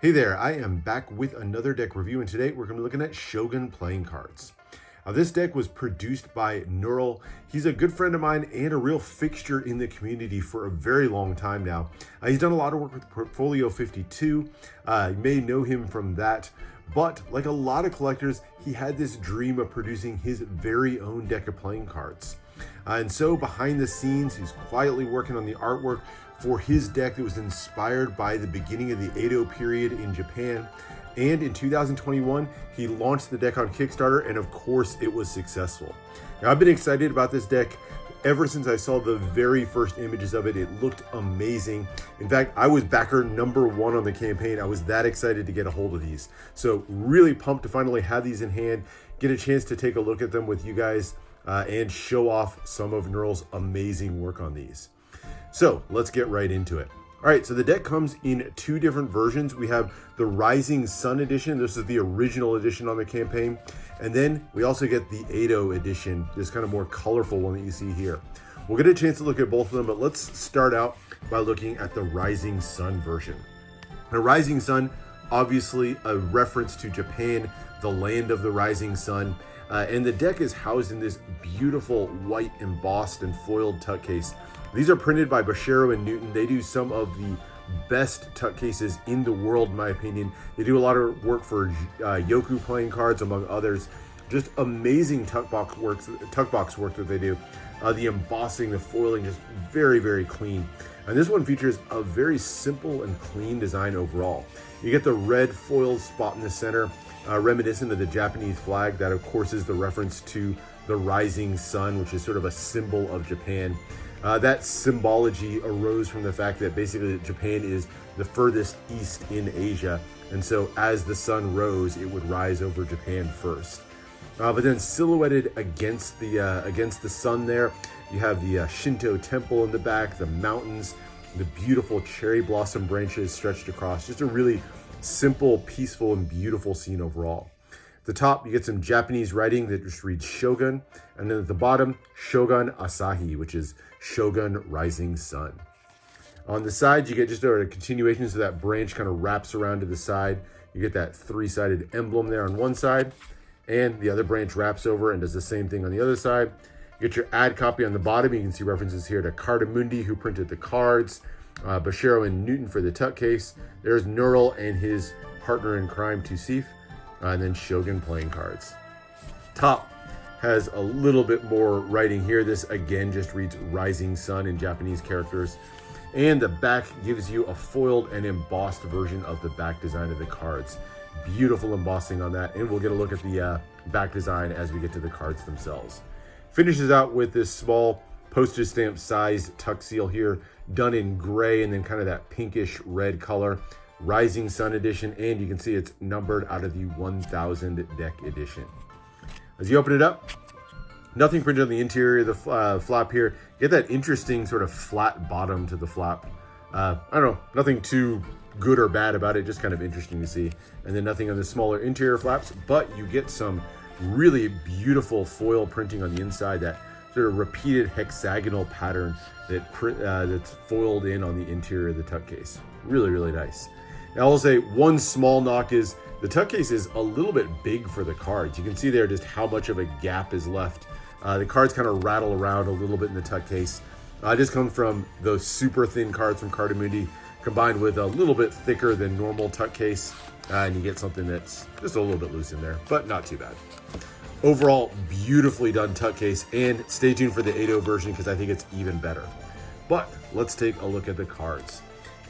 Hey there, I am back with another deck review, and today we're going to be looking at Shogun Playing Cards. Now, this deck was produced by Nurul. He's a good friend of mine and a real fixture in the community for a very long time now. He's done a lot of work with Portfolio 52. You may know him from that, but like a lot of collectors, he had this dream of producing his very own deck of playing cards. And so behind the scenes, he's quietly working on the artwork for his deck that was inspired by the beginning of the Edo period in Japan. And in 2021, he launched the deck on Kickstarter, and of course it was successful. Now, I've been excited about this deck ever since I saw the very first images of it. It looked amazing. In fact, I was backer #1 on the campaign. I was that excited to get a hold of these. So really pumped to finally have these in hand, get a chance to take a look at them with you guys, and show off some of Nurul's amazing work on these. So let's get right into it. All right, so the deck comes in two different versions. We have the Rising Sun edition. This is the original edition on the campaign. And then we also get the Edo edition, this kind of more colorful one that you see here. We'll get a chance to look at both of them, but let's start out by looking at the Rising Sun version. The Rising Sun, obviously a reference to Japan, the land of the rising sun. And the deck is housed in this beautiful white embossed and foiled tuck case. These are printed by Bosceiro Newton. They do some of the best tuck cases in the world, in my opinion. They do a lot of work for Yoku Playing Cards, among others. Just amazing tuck box work that they do. The embossing, the foiling, just very, very clean. And this one features a very simple and clean design overall. You get the red foil spot in the center, reminiscent of the Japanese flag. That, of course, is the reference to the rising sun, which is sort of a symbol of Japan. That symbology arose from the fact that basically Japan is the furthest east in Asia, and so as the sun rose, it would rise over Japan first. But then silhouetted against the sun there, you have the Shinto temple in the back, the mountains, the beautiful cherry blossom branches stretched across. Just a really simple, peaceful, and beautiful scene overall. At the top, you get some Japanese writing that just reads Shogun, and then at the bottom, Shogun Asahi, which is Shogun Rising Sun. On the side, you get just a continuation, so that branch kind of wraps around to the side. You get that three-sided emblem there on one side, and the other branch wraps over and does the same thing on the other side. You get your ad copy on the bottom. You can see references here to Cardamundi, who printed the cards, Bosceiro Newton for the tuck case. There's Nurul and his partner in crime, Tusif, and then Shogun Playing Cards. Top has a little bit more writing here. This again just reads Rising Sun in Japanese characters. And the back gives you a foiled and embossed version of the back design of the cards. Beautiful embossing on that, and we'll get a look at the back design as we get to the cards themselves. Finishes out with this small postage stamp sized tuck seal here, done in gray and then kind of that pinkish red color. Rising Sun edition, and you can see it's numbered out of the 1000 deck edition. As you open it up, nothing printed on the interior of the flap here. You get that interesting sort of flat bottom to the flap. I don't know, nothing too good or bad about it, just kind of interesting to see. And then nothing on the smaller interior flaps, but you get some really beautiful foil printing on the inside, that sort of repeated hexagonal pattern that's foiled in on the interior of the tuck case. Really, really nice. Now, I'll say one small knock is the tuck case is a little bit big for the cards. You can see there just how much of a gap is left. The cards kind of rattle around a little bit in the tuck case. Just comes from those super thin cards from Cardamundi, combined with a little bit thicker than normal tuck case, and you get something that's just a little bit loose in there, but not too bad. Overall, beautifully done tuck case, and stay tuned for the Edo version because I think it's even better. But let's take a look at the cards.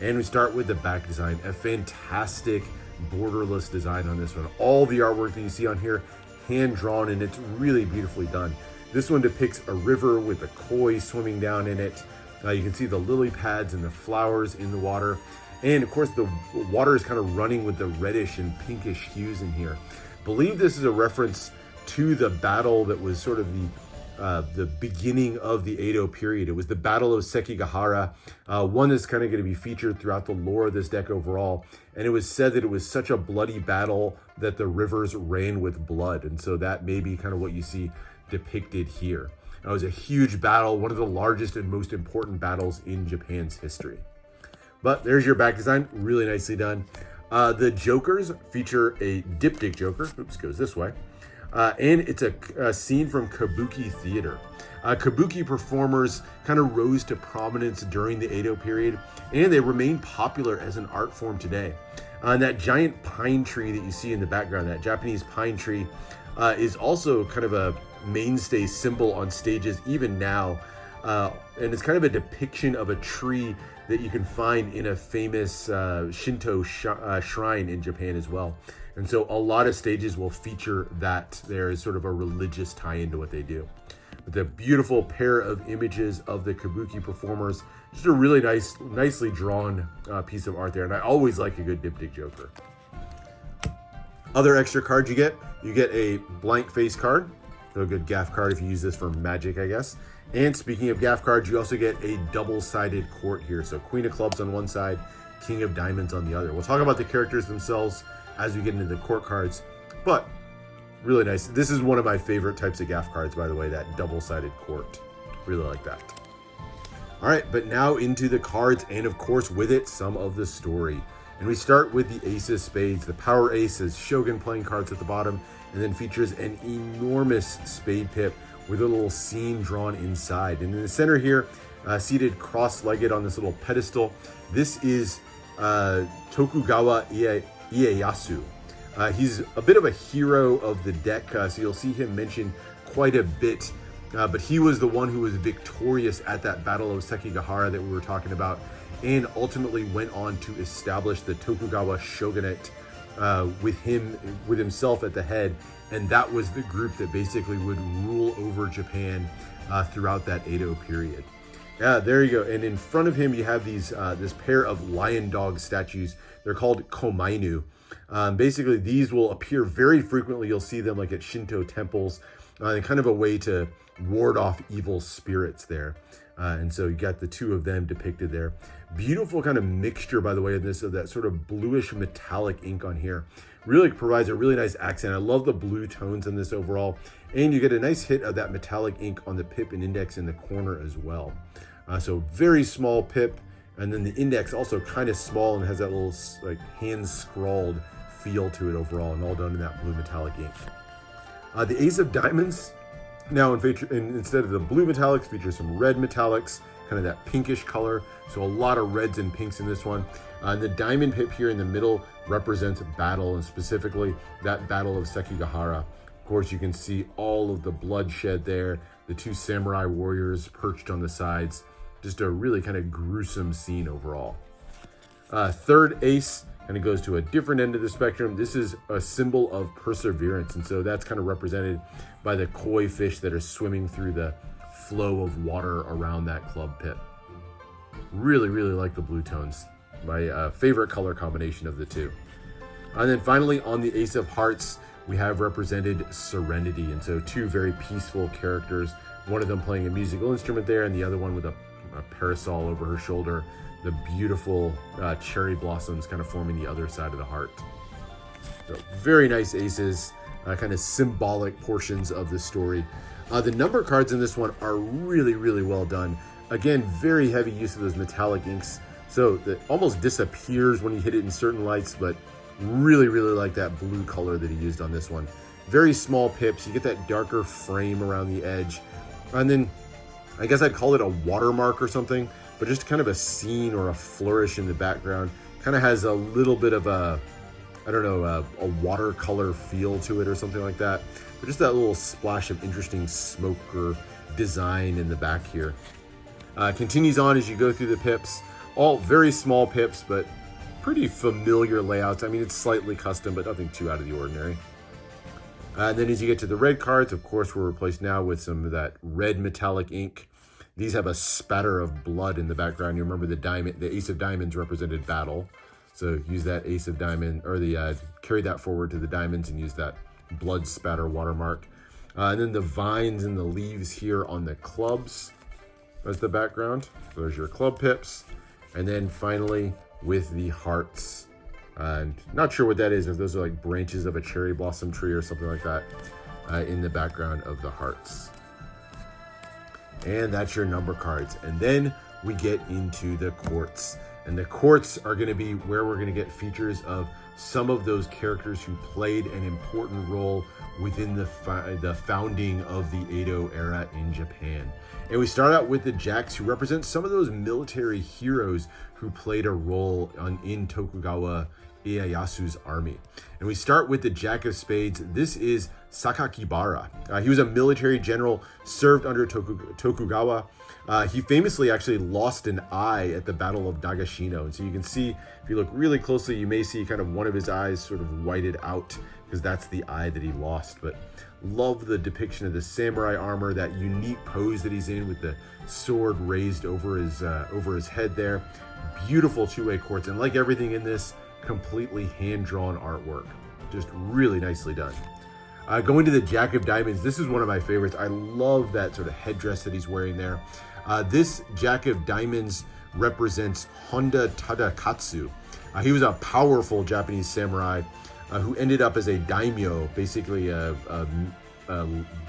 And we start with the back design, a fantastic borderless design on this one. All the artwork that you see on here, hand drawn, and it's really beautifully done. This one depicts a river with a koi swimming down in it. You can see the lily pads and the flowers in the water. And of course, the water is kind of running with the reddish and pinkish hues in here. I believe this is a reference to the battle that was sort of the beginning of the Edo period. It was the Battle of Sekigahara, one that's kind of going to be featured throughout the lore of this deck overall. And it was said that it was such a bloody battle that the rivers ran with blood. And so that may be kind of what you see depicted here. It was a huge battle, one of the largest and most important battles in Japan's history. But there's your back design, really nicely done. The Jokers feature a diptych Joker. Oops, goes this way. And it's a scene from Kabuki theater. Kabuki performers kind of rose to prominence during the Edo period, and they remain popular as an art form today. And that giant pine tree that you see in the background, that Japanese pine tree, is also kind of a mainstay symbol on stages even now. And it's kind of a depiction of a tree that you can find in a famous Shinto shrine in Japan as well. And so a lot of stages will feature that there as sort of a religious tie-in to what they do. With a beautiful pair of images of the Kabuki performers, just a really nicely drawn piece of art there. And I always like a good diptych Joker. Other extra cards you get a blank face card. So a good gaff card if you use this for magic, I guess. And speaking of gaff cards, you also get a double-sided court here. So Queen of Clubs on one side, King of Diamonds on the other. We'll talk about the characters themselves as we get into the court cards, but really nice. This is one of my favorite types of gaff cards, by the way, that double-sided court. Really like that. All right, but now into the cards, and of course with it, some of the story. And we start with the Ace of Spades. The Power Ace is Shogun Playing Cards at the bottom, and then features an enormous spade pip with a little scene drawn inside. And in the center here, seated cross-legged on this little pedestal, this is Tokugawa Ieyasu. He's a bit of a hero of the deck, so you'll see him mentioned quite a bit. But he was the one who was victorious at that Battle of Sekigahara that we were talking about, and ultimately went on to establish the Tokugawa shogunate with himself at the head. And that was the group that basically would rule over Japan throughout that Edo period. Yeah, there you go. And in front of him, you have these this pair of lion dog statues. They're called komainu. Basically, these will appear very frequently. You'll see them like at Shinto temples, and kind of a way to ward off evil spirits there. And so you got the two of them depicted there. Beautiful kind of mixture, by the way, of that sort of bluish metallic ink on here. Really provides a really nice accent. I love the blue tones in this overall. And you get a nice hit of that metallic ink on the pip and index in the corner as well. So very small pip. And then the index also kind of small and has that little like hand scrawled feel to it overall, and all done in that blue metallic ink. The Ace of Diamonds now instead of the blue metallics features some red metallics, kind of that pinkish color. So a lot of reds and pinks in this one. And the diamond pip here in the middle represents battle, and specifically that Battle of Sekigahara. Of course, you can see all of the bloodshed there, the two samurai warriors perched on the sides. Just a really kind of gruesome scene overall. Third ace kind of goes to a different end of the spectrum. This is a symbol of perseverance, and so that's kind of represented by the koi fish that are swimming through the flow of water around that club pit. Really, really like the blue tones. My favorite color combination of the two. And then finally, on the Ace of Hearts, we have represented Serenity, and so two very peaceful characters. One of them playing a musical instrument there, and the other one with a parasol over her shoulder. The beautiful cherry blossoms kind of forming the other side of the heart. So very nice aces, kind of symbolic portions of the story. The number cards in this one are really, really well done. Again, very heavy use of those metallic inks. So it almost disappears when you hit it in certain lights, but really, really like that blue color that he used on this one. Very small pips. You get that darker frame around the edge. And then I guess I'd call it a watermark or something, but just kind of a scene or a flourish in the background. Kind of has a little bit of a, I don't know, a watercolor feel to it or something like that. But just that little splash of interesting smoke or design in the back here. Continues on as you go through the pips. All very small pips, but pretty familiar layouts. I mean, it's slightly custom, but nothing too out of the ordinary. And then as you get to the red cards, of course, we're replaced now with some of that red metallic ink. These have a spatter of blood in the background. You remember the Ace of Diamonds represented battle. So use that Ace of Diamond, or carry that forward to the diamonds and use that blood spatter watermark. And then the vines and the leaves here on the clubs as the background. So there's your club pips. And then finally with the hearts. And not sure what that is, if those are like branches of a cherry blossom tree or something like that in the background of the hearts. And that's your number cards. And then we get into the courts. And the courts are going to be where we're going to get features of some of those characters who played an important role within the founding of the Edo era in Japan. And we start out with the jacks, who represent some of those military heroes who played a role in Tokugawa Ieyasu's army. And we start with the Jack of Spades. This is Sakakibara. He was a military general, served under Tokugawa. He famously actually lost an eye at the Battle of Nagashino. And so you can see, if you look really closely, you may see kind of one of his eyes sort of whited out, because that's the eye that he lost. But love the depiction of the samurai armor, that unique pose that he's in with the sword raised over his head there. Beautiful two-way quartz, and like everything in this, completely hand-drawn artwork. Just really nicely done. Going to the Jack of Diamonds, this is one of my favorites. I love that sort of headdress that he's wearing there. This Jack of Diamonds represents Honda Tadakatsu. He was a powerful Japanese samurai who ended up as a daimyo, basically a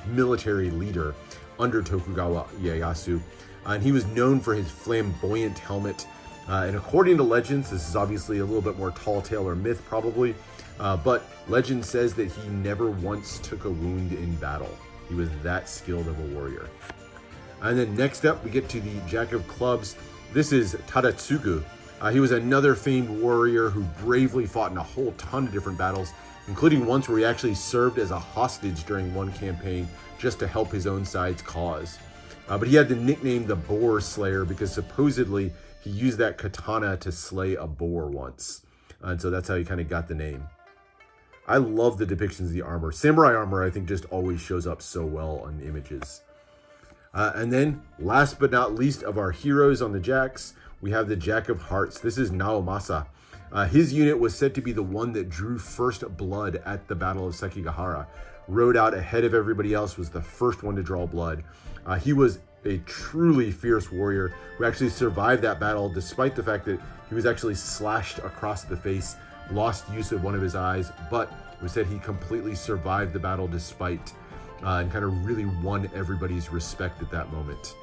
military leader under Tokugawa Ieyasu. And he was known for his flamboyant helmet. And according to legends, this is obviously a little bit more tall tale or myth probably, but legend says that he never once took a wound in battle. He was that skilled of a warrior. And then next up, we get to the Jack of Clubs. This is Tadatsugu. He was another famed warrior who bravely fought in a whole ton of different battles, including once where he actually served as a hostage during one campaign just to help his own side's cause. But he had the nickname the Boar Slayer because supposedly he used that katana to slay a boar once. And so that's how he kind of got the name. I love the depictions of the armor. Samurai armor, I think, just always shows up so well on images. And then, last but not least of our heroes on the jacks, we have the Jack of Hearts. This is Naomasa. His unit was said to be the one that drew first blood at the Battle of Sekigahara. Rode out ahead of everybody else, was the first one to draw blood. He was a truly fierce warrior who actually survived that battle despite the fact that he was actually slashed across the face, lost use of one of his eyes, but it was said he completely survived the battle despite, and kind of really won everybody's respect at that moment.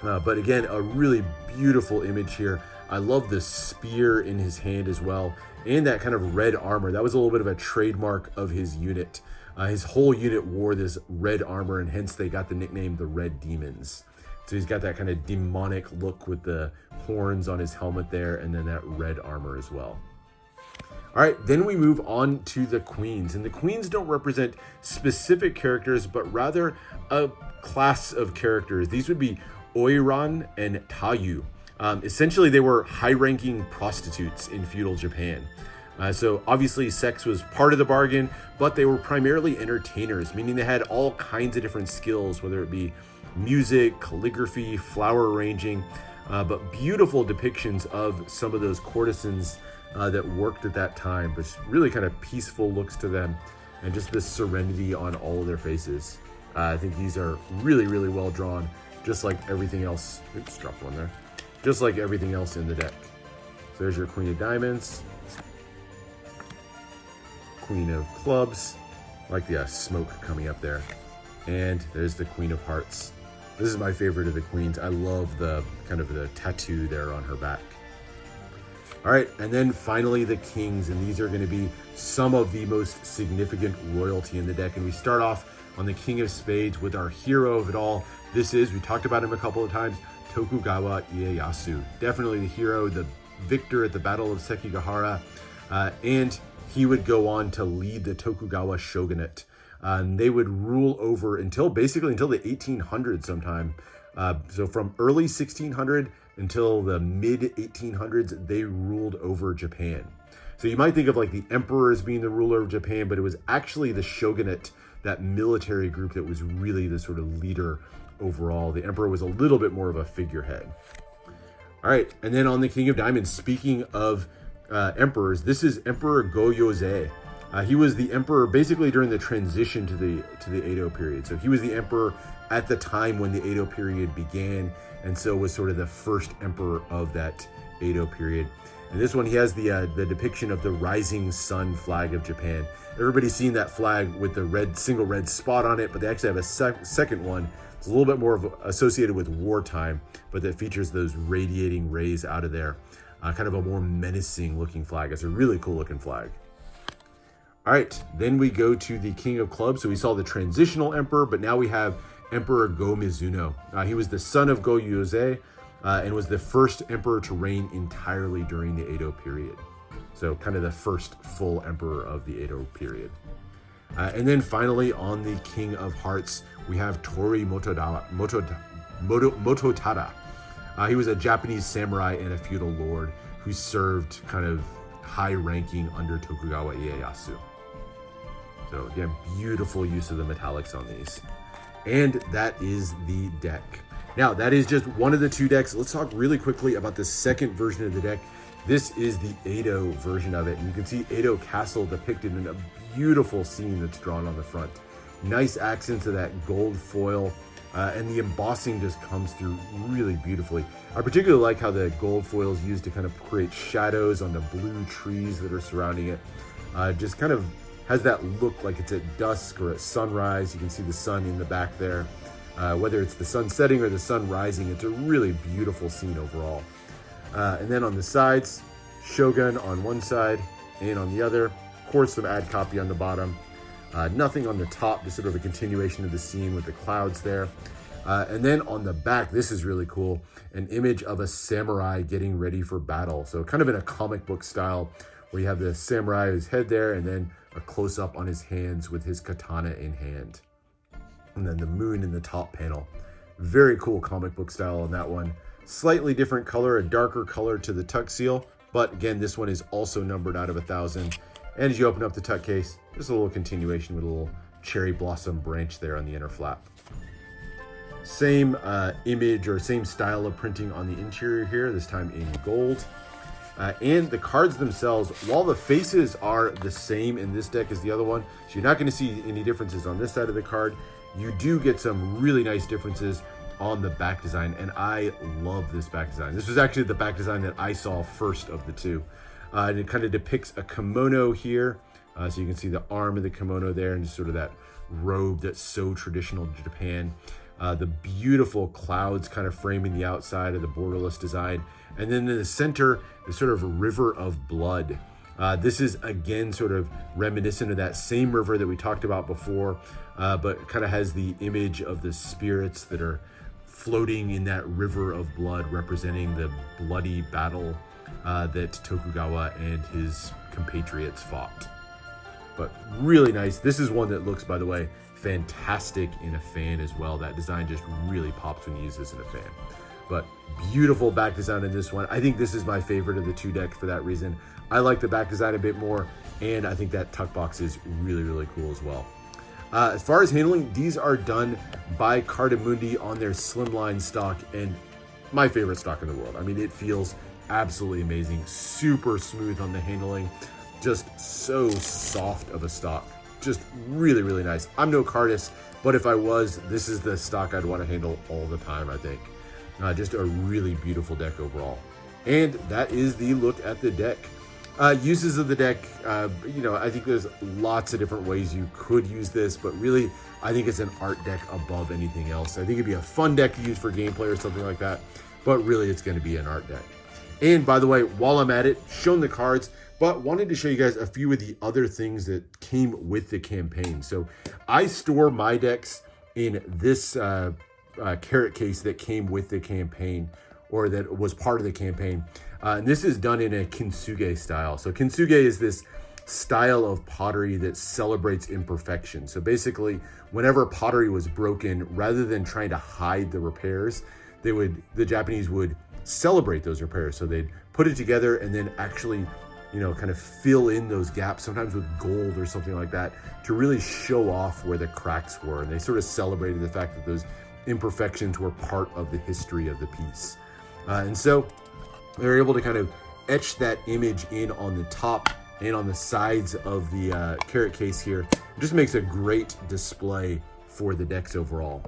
But again, a really beautiful image here. I love the spear in his hand as well, and that kind of red armor. That was a little bit of a trademark of his unit. His whole unit wore this red armor, and hence they got the nickname the Red Demons. So he's got that kind of demonic look with the horns on his helmet there, and then that red armor as well. All right, then we move on to the queens. And the queens don't represent specific characters, but rather a class of characters. These would be Oiran and Tayu. Essentially, they were high-ranking prostitutes in feudal Japan. So obviously sex was part of the bargain, but they were primarily entertainers, meaning they had all kinds of different skills, whether it be music, calligraphy, flower arranging, but beautiful depictions of some of those courtesans that worked at that time, but really kind of peaceful looks to them and just this serenity on all of their faces. I think these are really, really well drawn, just like everything else. Oops, dropped one there. Just like everything else in the deck. So there's your Queen of Diamonds. Queen of Clubs, I like the smoke coming up there, and there's the Queen of Hearts. This is my favorite of the queens. I love the kind of the tattoo there on her back. All right, and then finally the kings, and these are going to be some of the most significant royalty in the deck. And we start off on the King of Spades with our hero of it all. This is, we talked about him a couple of times, Tokugawa Ieyasu. Definitely the hero, the victor at the Battle of Sekigahara, and he would go on to lead the Tokugawa shogunate. And they would rule over until the 1800s sometime. So from early 1600 until the mid 1800s, they ruled over Japan. So you might think of like the emperor as being the ruler of Japan, but it was actually the shogunate, that military group, that was really the sort of leader overall. The emperor was a little bit more of a figurehead. All right, and then on the King of Diamonds, speaking of emperors, this is Emperor Go-Yozei. He was the emperor basically during the transition to the Edo period. So he was the emperor at the time when the Edo period began, and so was sort of the first emperor of that Edo period. And this one, he has the depiction of the rising sun flag of Japan. Everybody's seen that flag with the single red spot on it, but they actually have a second one. It's a little bit more associated with wartime, but that features those radiating rays out of there. kind of a more menacing looking flag. It's a really cool looking flag. All right, then we go to the King of Clubs. So we saw the transitional emperor, but now we have Emperor Go-Mizuno. He was the son of Go-Yuze and was the first emperor to reign entirely during the Edo period. So kind of the first full emperor of the Edo period. And then finally on the King of Hearts, we have Tori Mototada. He was a Japanese samurai and a feudal lord who served kind of high ranking under Tokugawa Ieyasu. So again, beautiful use of the metallics on these. And that is the deck. Now, that is just one of the two decks. Let's talk really quickly about the second version of the deck. This is the Edo version of it. And you can see Edo Castle depicted in a beautiful scene that's drawn on the front. Nice accents of that gold foil. And the embossing just comes through really beautifully. I particularly like how the gold foil is used to kind of create shadows on the blue trees that are surrounding it. Just kind of has that look like it's at dusk or at sunrise. You can see the sun in the back there. Whether it's the sun setting or the sun rising, it's a really beautiful scene overall. And then on the sides, Shogun on one side and on the other. Of course, some ad copy on the bottom. Nothing on the top, just sort of a continuation of the scene with the clouds there. And then on the back, this is really cool, an image of a samurai getting ready for battle. So kind of in a comic book style, where you have the samurai, his head there, and then a close-up on his hands with his katana in hand. And then the moon in the top panel. Very cool comic book style on that one. Slightly different color, a darker color to the tuck seal. But again, this one is also numbered out of 1,000. And as you open up the tuck case, just a little continuation with a little cherry blossom branch there on the inner flap. Same image or same style of printing on the interior here, this time in gold. And the cards themselves, while the faces are the same in this deck as the other one, so you're not going to see any differences on this side of the card, you do get some really nice differences on the back design, and I love this back design. This was actually the back design that I saw first of the two. And it kind of depicts a kimono here, so you can see the arm of the kimono there and just sort of that robe that's so traditional to Japan. The beautiful clouds kind of framing the outside of the borderless design. And then in the center, the sort of river of blood. This is, again, sort of reminiscent of that same river that we talked about before, but kind of has the image of the spirits that are floating in that river of blood, representing the bloody battle that Tokugawa and his compatriots fought. But really nice. This is one that looks, by the way, fantastic in a fan as well. That design just really pops when you use this in a fan. But beautiful back design in this one. I think this is my favorite of the two decks for that reason. I like the back design a bit more, and I think that tuck box is really, really cool as well. As far as handling, these are done by Cardamundi on their slimline stock, and my favorite stock in the world. I mean, it feels absolutely amazing. Super smooth on the handling. Just so soft of a stock. Just really, really nice. I'm no cardist, but if I was, this is the stock I'd want to handle all the time, I think. Just a really beautiful deck overall. And that is the look at the deck. Uses of the deck, I think there's lots of different ways you could use this, but really, I think it's an art deck above anything else. I think it'd be a fun deck to use for gameplay or something like that, but really it's going to be an art deck. And by the way, while I'm at it, shown the cards, but wanted to show you guys a few of the other things that came with the campaign. So I store my decks in this carrot case that came with the campaign, or that was part of the campaign. And this is done in a Kinsuke style. So Kinsuke is this style of pottery that celebrates imperfection. So basically, whenever pottery was broken, rather than trying to hide the repairs, the Japanese would celebrate those repairs. So they'd put it together and then actually, kind of fill in those gaps, sometimes with gold or something like that, to really show off where the cracks were. And they sort of celebrated the fact that those imperfections were part of the history of the piece. And so they're able to kind of etch that image in on the top and on the sides of the carrot case here. It just makes a great display for the decks overall.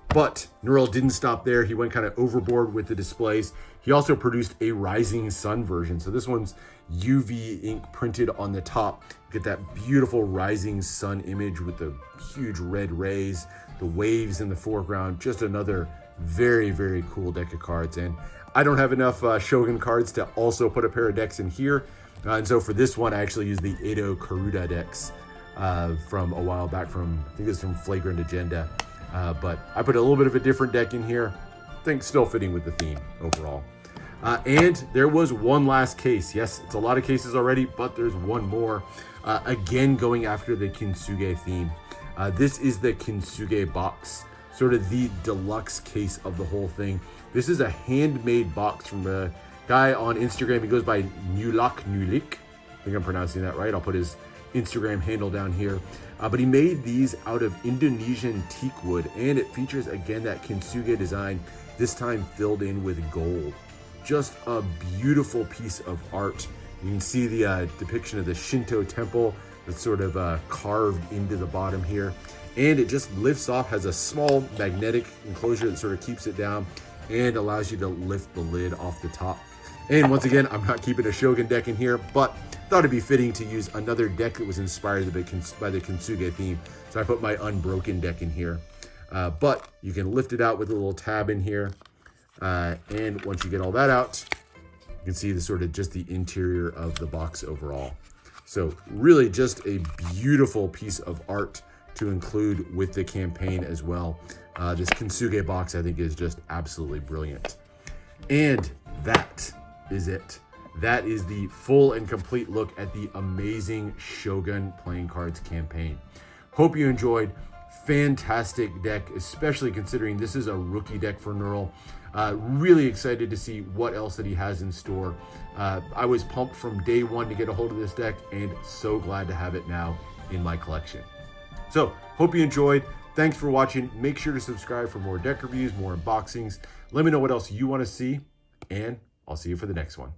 But Nurul didn't stop there. He went kind of overboard with the displays. He also produced a rising sun version. So this one's UV ink printed on the top. You get that beautiful rising sun image with the huge red rays, the waves in the foreground. Just another very, very cool deck of cards. And I don't have enough Shogun cards to also put a pair of decks in here. And so for this one, I actually used the Edo Karuta decks from a while back from, I think it's from Flagrant Agenda. But I put a little bit of a different deck in here. I think still fitting with the theme overall. And there was one last case. Yes, it's a lot of cases already, but there's one more. Again, going after the Kinsuke theme. This is the Kinsuke Box, sort of the deluxe case of the whole thing. This is a handmade box from a guy on Instagram. He goes by Nulik. I think I'm pronouncing that right. I'll put his Instagram handle down here. But he made these out of Indonesian teak wood, and it features again that Kinsuke design, this time filled in with gold. Just a beautiful piece of art. You can see the depiction of the Shinto temple that's sort of carved into the bottom here. And it just lifts off, has a small magnetic enclosure that sort of keeps it down and allows you to lift the lid off the top. And once again, I'm not keeping a Shogun deck in here, but thought it'd be fitting to use another deck that was inspired by the Kinsuke theme. So I put my Unbroken deck in here. But you can lift it out with a little tab in here. And once you get all that out, you can see the sort of just the interior of the box overall. So really just a beautiful piece of art to include with the campaign as well. This Kinsuke box, I think, is just absolutely brilliant. And that is it. That is the full and complete look at the amazing Shogun Playing Cards campaign. Hope you enjoyed. Fantastic deck, especially considering this is a rookie deck for Nurul. Really excited to see what else that he has in store. I was pumped from day one to get a hold of this deck, and so glad to have it now in my collection. So, hope you enjoyed. Thanks for watching. Make sure to subscribe for more deck reviews, more unboxings. Let me know what else you want to see, and I'll see you for the next one.